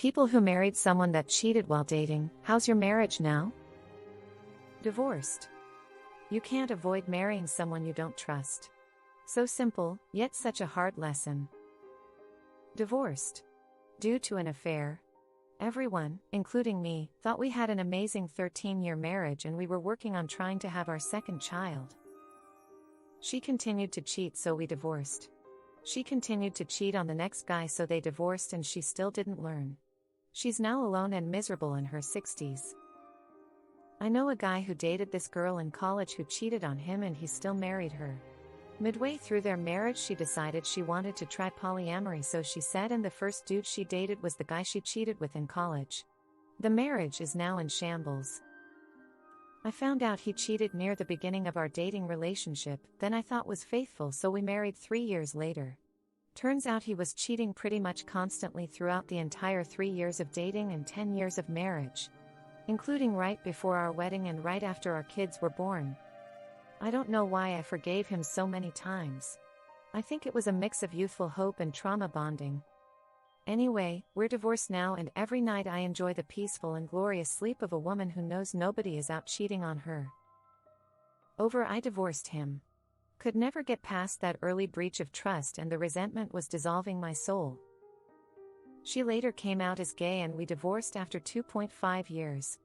People who married someone that cheated while dating, how's your marriage now? Divorced. You can't avoid marrying someone you don't trust. So simple, yet such a hard lesson. Divorced. Due to an affair. Everyone, including me, thought we had an amazing 13-year marriage and we were working on trying to have our second child. She continued to cheat, so we divorced. She continued to cheat on the next guy, so they divorced, and she still didn't learn. She's now alone and miserable in her 60s. I know a guy who dated this girl in college who cheated on him, and he still married her. Midway through their marriage, she decided she wanted to try polyamory, so she said, and the first dude she dated was the guy she cheated with in college. The marriage is now in shambles. I found out he cheated near the beginning of our dating relationship, then I thought was faithful, so we married 3 years later. Turns out he was cheating pretty much constantly throughout the entire 3 years of dating and 10 years of marriage, including right before our wedding and right after our kids were born. I don't know why I forgave him so many times. I think it was a mix of youthful hope and trauma bonding. Anyway, we're divorced now, and every night I enjoy the peaceful and glorious sleep of a woman who knows nobody is out cheating on her. I divorced him. Could never get past that early breach of trust, and the resentment was dissolving my soul. She later came out as gay and we divorced after 2.5 years.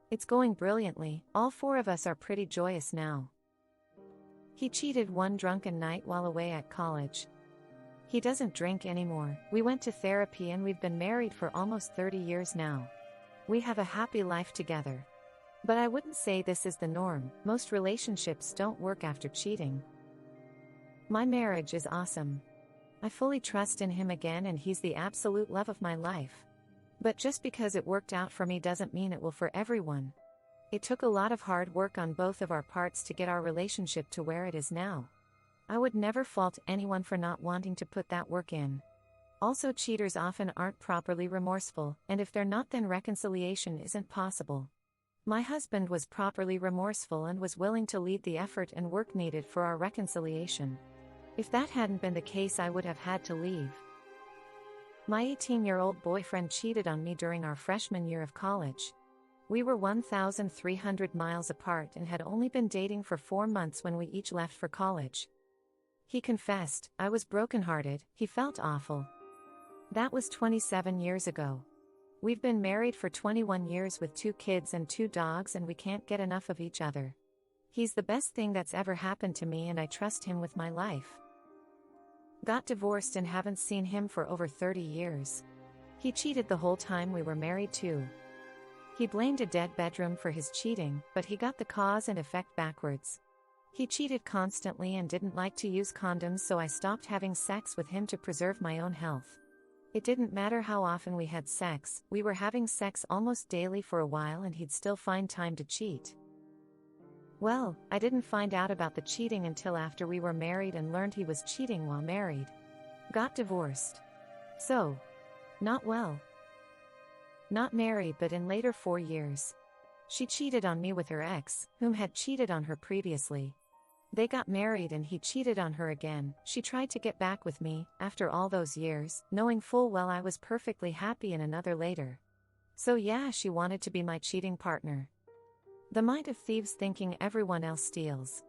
It's going brilliantly, all 4 of us are pretty joyous now. He cheated one drunken night while away at college. He doesn't drink anymore. We went to therapy and we've been married for almost 30 years now. We have a happy life together. But I wouldn't say this is the norm. Most relationships don't work after cheating. My marriage is awesome. I fully trust in him again, and he's the absolute love of my life. But just because it worked out for me doesn't mean it will for everyone. It took a lot of hard work on both of our parts to get our relationship to where it is now. I would never fault anyone for not wanting to put that work in. Also, cheaters often aren't properly remorseful, and if they're not, then reconciliation isn't possible. My husband was properly remorseful and was willing to lead the effort and work needed for our reconciliation. If that hadn't been the case, I would have had to leave. My 18-year-old boyfriend cheated on me during our freshman year of college. We were 1,300 miles apart and had only been dating for 4 months when we each left for college. He confessed. I was brokenhearted. He felt awful. That was 27 years ago. We've been married for 21 years with 2 kids and 2 dogs, and we can't get enough of each other. He's the best thing that's ever happened to me, and I trust him with my life. Got divorced and haven't seen him for over 30 years. He cheated the whole time we were married too. He blamed a dead bedroom for his cheating, but he got the cause and effect backwards. He cheated constantly and didn't like to use condoms, so I stopped having sex with him to preserve my own health. It didn't matter how often we had sex, we were having sex almost daily for a while, and he'd still find time to cheat. Well, I didn't find out about the cheating until after we were married and learned he was cheating while married. Got divorced. So, not well. Not married, but in later 4 years. She cheated on me with her ex, whom had cheated on her previously. They got married and he cheated on her again. She tried to get back with me, after all those years, knowing full well I was perfectly happy in another later. So yeah, she wanted to be my cheating partner. The mind of thieves, thinking everyone else steals.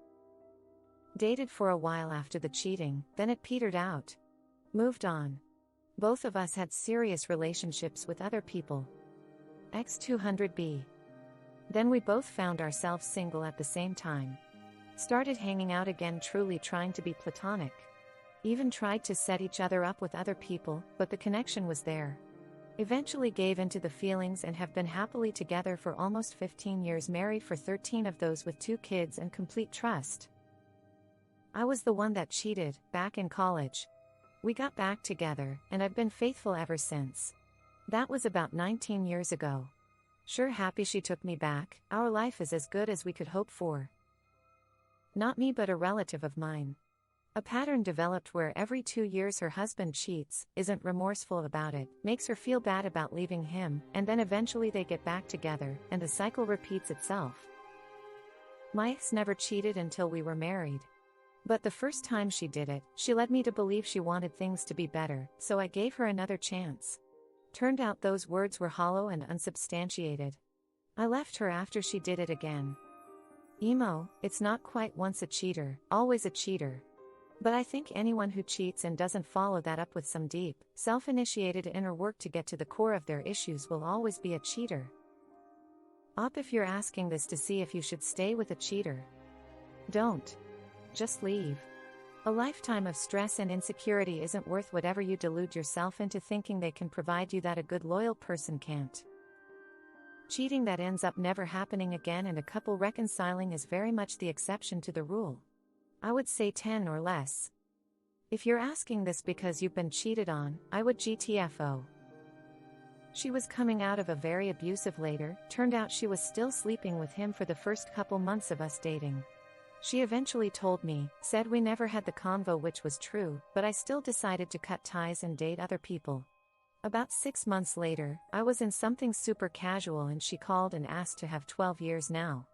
Dated for a while after the cheating, then it petered out. Moved on. Both of us had serious relationships with other people. X200B. Then we both found ourselves single at the same time. Started hanging out again, truly trying to be platonic. Even tried to set each other up with other people, but the connection was there. Eventually gave into the feelings and have been happily together for almost 15 years, married for 13 of those with 2 kids and complete trust. I was the one that cheated, back in college. We got back together, and I've been faithful ever since. That was about 19 years ago. Sure happy she took me back. Our life is as good as we could hope for. Not me, but a relative of mine. A pattern developed where every 2 years her husband cheats, isn't remorseful about it, makes her feel bad about leaving him, and then eventually they get back together, and the cycle repeats itself. My ex never cheated until we were married. But the first time she did it, she led me to believe she wanted things to be better, so I gave her another chance. Turned out those words were hollow and unsubstantiated. I left her after she did it again. Emo, it's not quite once a cheater, always a cheater. But I think anyone who cheats and doesn't follow that up with some deep, self-initiated inner work to get to the core of their issues will always be a cheater. If you're asking this to see if you should stay with a cheater, don't. Just leave. A lifetime of stress and insecurity isn't worth whatever you delude yourself into thinking they can provide you that a good loyal person can't. Cheating that ends up never happening again and a couple reconciling is very much the exception to the rule. I would say 10 or less. If you're asking this because you've been cheated on, I would GTFO. She was coming out of a very abusive later, turned out she was still sleeping with him for the first couple months of us dating. She eventually told me, said we never had the convo, which was true, but I still decided to cut ties and date other people. About 6 months later, I was in something super casual and she called and asked to have 12 years now.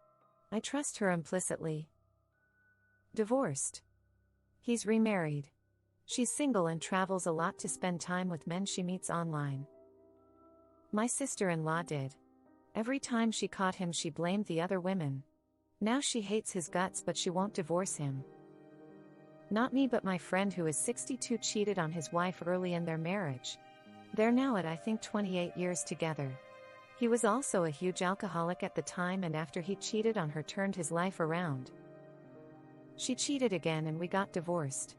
I trust her implicitly. Divorced. He's remarried. She's single and travels a lot to spend time with men she meets online. My sister-in-law did. Every time she caught him she blamed the other women. Now she hates his guts but she won't divorce him. Not me but my friend who is 62 cheated on his wife early in their marriage. They're now at I think 28 years together. He was also a huge alcoholic at the time and after he cheated on her turned his life around. She cheated again and we got divorced.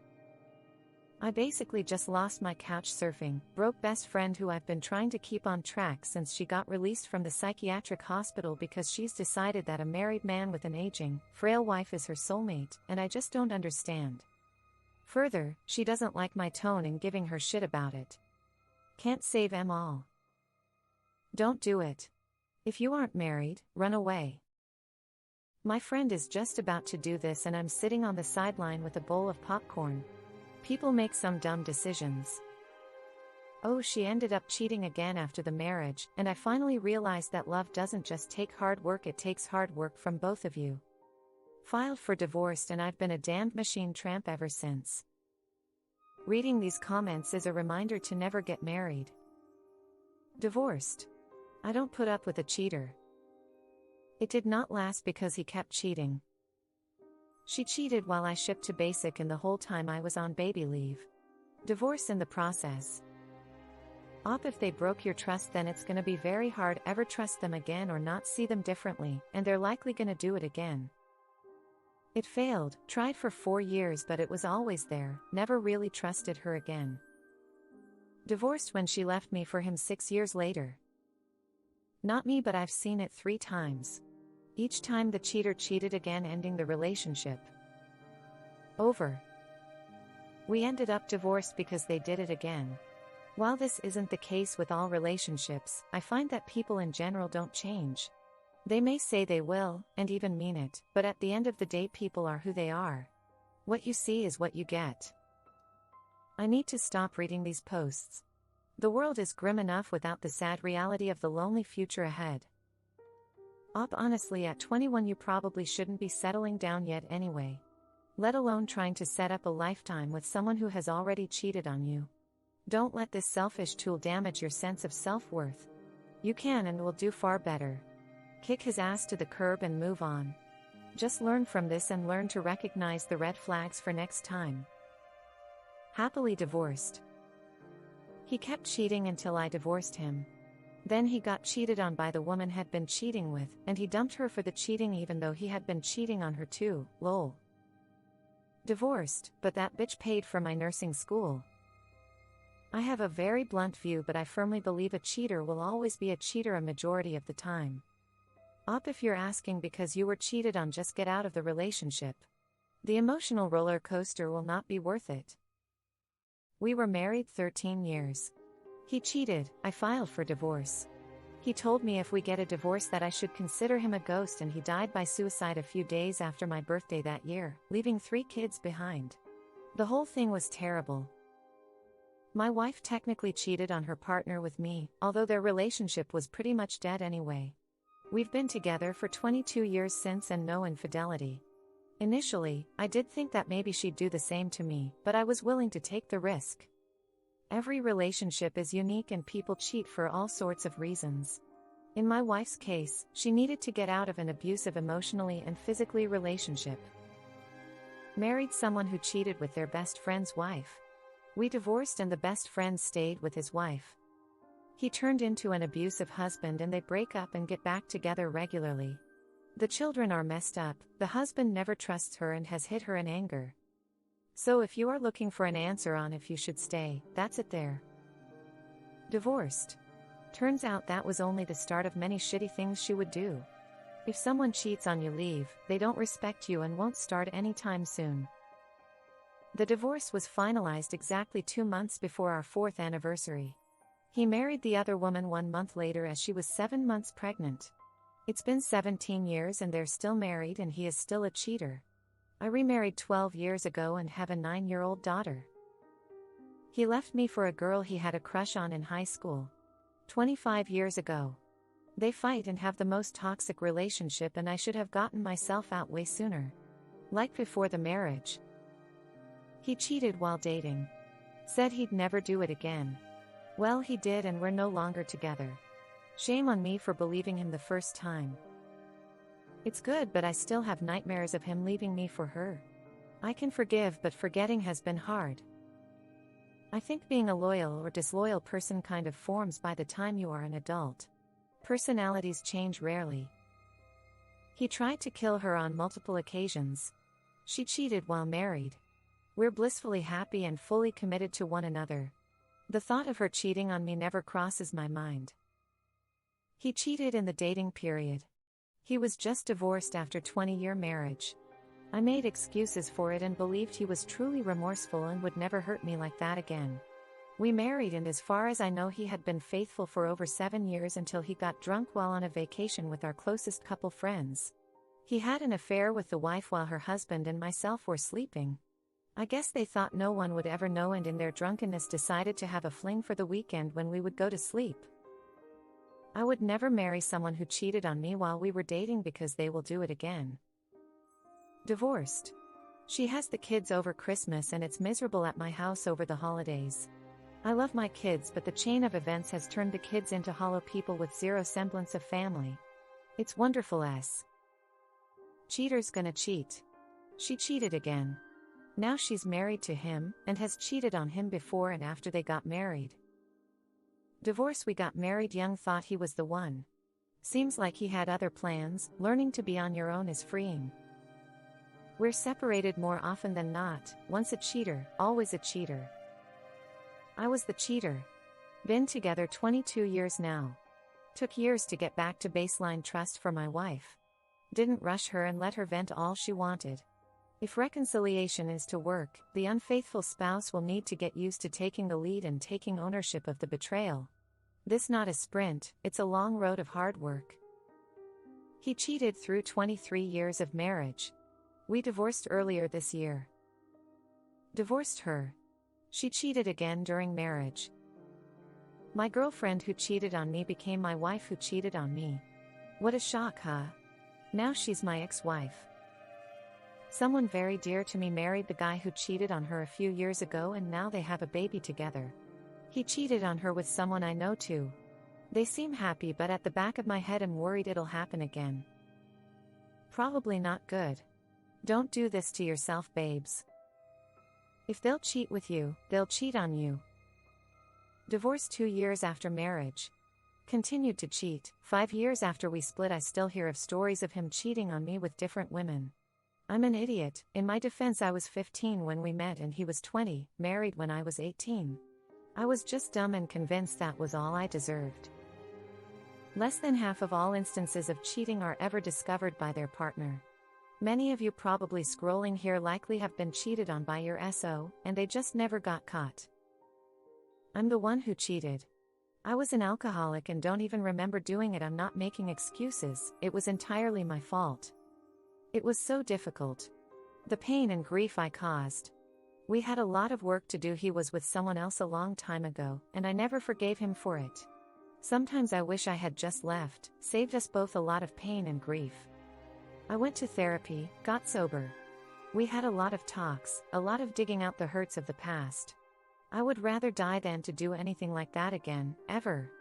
I basically just lost my couch surfing, broke best friend who I've been trying to keep on track since she got released from the psychiatric hospital because she's decided that a married man with an aging, frail wife is her soulmate, and I just don't understand. Further, she doesn't like my tone in giving her shit about it. Can't save 'em all. Don't do it. If you aren't married, run away. My friend is just about to do this and I'm sitting on the sideline with a bowl of popcorn. People make some dumb decisions. Oh, she ended up cheating again after the marriage, and I finally realized that love doesn't just take hard work, it takes hard work from both of you. Filed for divorce and I've been a damned machine tramp ever since. Reading these comments is a reminder to never get married. Divorced. I don't put up with a cheater. It did not last because he kept cheating. She cheated while I shipped to basic and the whole time I was on baby leave. Divorce in the process. If they broke your trust then it's gonna be very hard ever trust them again or not see them differently, and they're likely gonna do it again. It failed, tried for 4 years but it was always there, never really trusted her again. Divorced when she left me for him 6 years later. Not me but I've seen it 3 times. Each time the cheater cheated again, ending the relationship. Over. We ended up divorced because they did it again. While this isn't the case with all relationships, I find that people in general don't change. They may say they will, and even mean it, but at the end of the day people are who they are. What you see is what you get. I need to stop reading these posts. The world is grim enough without the sad reality of the lonely future ahead. Honestly, at 21 you probably shouldn't be settling down yet anyway. Let alone trying to set up a lifetime with someone who has already cheated on you. Don't let this selfish tool damage your sense of self-worth. You can and will do far better. Kick his ass to the curb and move on. Just learn from this and learn to recognize the red flags for next time. Happily divorced. He kept cheating until I divorced him. Then he got cheated on by the woman had been cheating with, and he dumped her for the cheating even though he had been cheating on her too, lol. Divorced, but that bitch paid for my nursing school. I have a very blunt view but I firmly believe a cheater will always be a cheater a majority of the time. If you're asking because you were cheated on, just get out of the relationship. The emotional roller coaster will not be worth it. We were married 13 years. He cheated, I filed for divorce. He told me if we get a divorce that I should consider him a ghost, and he died by suicide a few days after my birthday that year, leaving 3 kids behind. The whole thing was terrible. My wife technically cheated on her partner with me, although their relationship was pretty much dead anyway. We've been together for 22 years since and no infidelity. Initially, I did think that maybe she'd do the same to me, but I was willing to take the risk. Every relationship is unique and people cheat for all sorts of reasons. In my wife's case, she needed to get out of an abusive emotionally and physically relationship. Married someone who cheated with their best friend's wife. We divorced and the best friend stayed with his wife. He turned into an abusive husband and they break up and get back together regularly. The children are messed up, the husband never trusts her and has hit her in anger. So if you are looking for an answer on if you should stay, that's it there. Divorced. Turns out that was only the start of many shitty things she would do. If someone cheats on you, leave, they don't respect you and won't start anytime soon. The divorce was finalized exactly 2 months before our 4th anniversary. He married the other woman 1 month later as she was 7 months pregnant. It's been 17 years and they're still married and he is still a cheater. I remarried 12 years ago and have a 9-year-old daughter. He left me for a girl he had a crush on in high school. 25 years ago. They fight and have the most toxic relationship and I should have gotten myself out way sooner. Like before the marriage. He cheated while dating. Said he'd never do it again. Well, he did and we're no longer together. Shame on me for believing him the first time. It's good, but I still have nightmares of him leaving me for her. I can forgive, but forgetting has been hard. I think being a loyal or disloyal person kind of forms by the time you are an adult. Personalities change rarely. He tried to kill her on multiple occasions. She cheated while married. We're blissfully happy and fully committed to one another. The thought of her cheating on me never crosses my mind. He cheated in the dating period. He was just divorced after 20-year marriage. I made excuses for it and believed he was truly remorseful and would never hurt me like that again. We married and as far as I know he had been faithful for over 7 years until he got drunk while on a vacation with our closest couple friends. He had an affair with the wife while her husband and myself were sleeping. I guess they thought no one would ever know and in their drunkenness decided to have a fling for the weekend when we would go to sleep. I would never marry someone who cheated on me while we were dating because they will do it again. Divorced. She has the kids over Christmas and it's miserable at my house over the holidays. I love my kids, but the chain of events has turned the kids into hollow people with zero semblance of family. It's wonderful. Cheater's gonna cheat. She cheated again. Now she's married to him, and has cheated on him before and after they got married. Divorce. We got married young, thought he was the one. Seems like he had other plans. Learning to be on your own is freeing. We're separated more often than not, once a cheater, always a cheater. I was the cheater. Been together 22 years now. Took years to get back to baseline trust for my wife. Didn't rush her and let her vent all she wanted. If reconciliation is to work, the unfaithful spouse will need to get used to taking the lead and taking ownership of the betrayal. This not a sprint, it's a long road of hard work. He cheated through 23 years of marriage. We divorced earlier this year. Divorced her. She cheated again during marriage. My girlfriend who cheated on me became my wife who cheated on me. What a shock, huh? Now she's my ex-wife. Someone very dear to me married the guy who cheated on her a few years ago and now they have a baby together. He cheated on her with someone I know too. They seem happy, but at the back of my head I'm worried it'll happen again. Probably not good. Don't do this to yourself, babes. If they'll cheat with you, they'll cheat on you. Divorced 2 years after marriage. Continued to cheat. 5 years after we split, I still hear of stories of him cheating on me with different women. I'm an idiot. In my defense, I was 15 when we met and he was 20, married when I was 18. I was just dumb and convinced that was all I deserved. Less than half of all instances of cheating are ever discovered by their partner. Many of you probably scrolling here likely have been cheated on by your SO, and they just never got caught. I'm the one who cheated. I was an alcoholic and don't even remember doing it. I'm not making excuses, it was entirely my fault. It was so difficult. The pain and grief I caused. We had a lot of work to do. He was with someone else a long time ago, and I never forgave him for it. Sometimes I wish I had just left, saved us both a lot of pain and grief. I went to therapy, got sober. We had a lot of talks, a lot of digging out the hurts of the past. I would rather die than to do anything like that again, ever.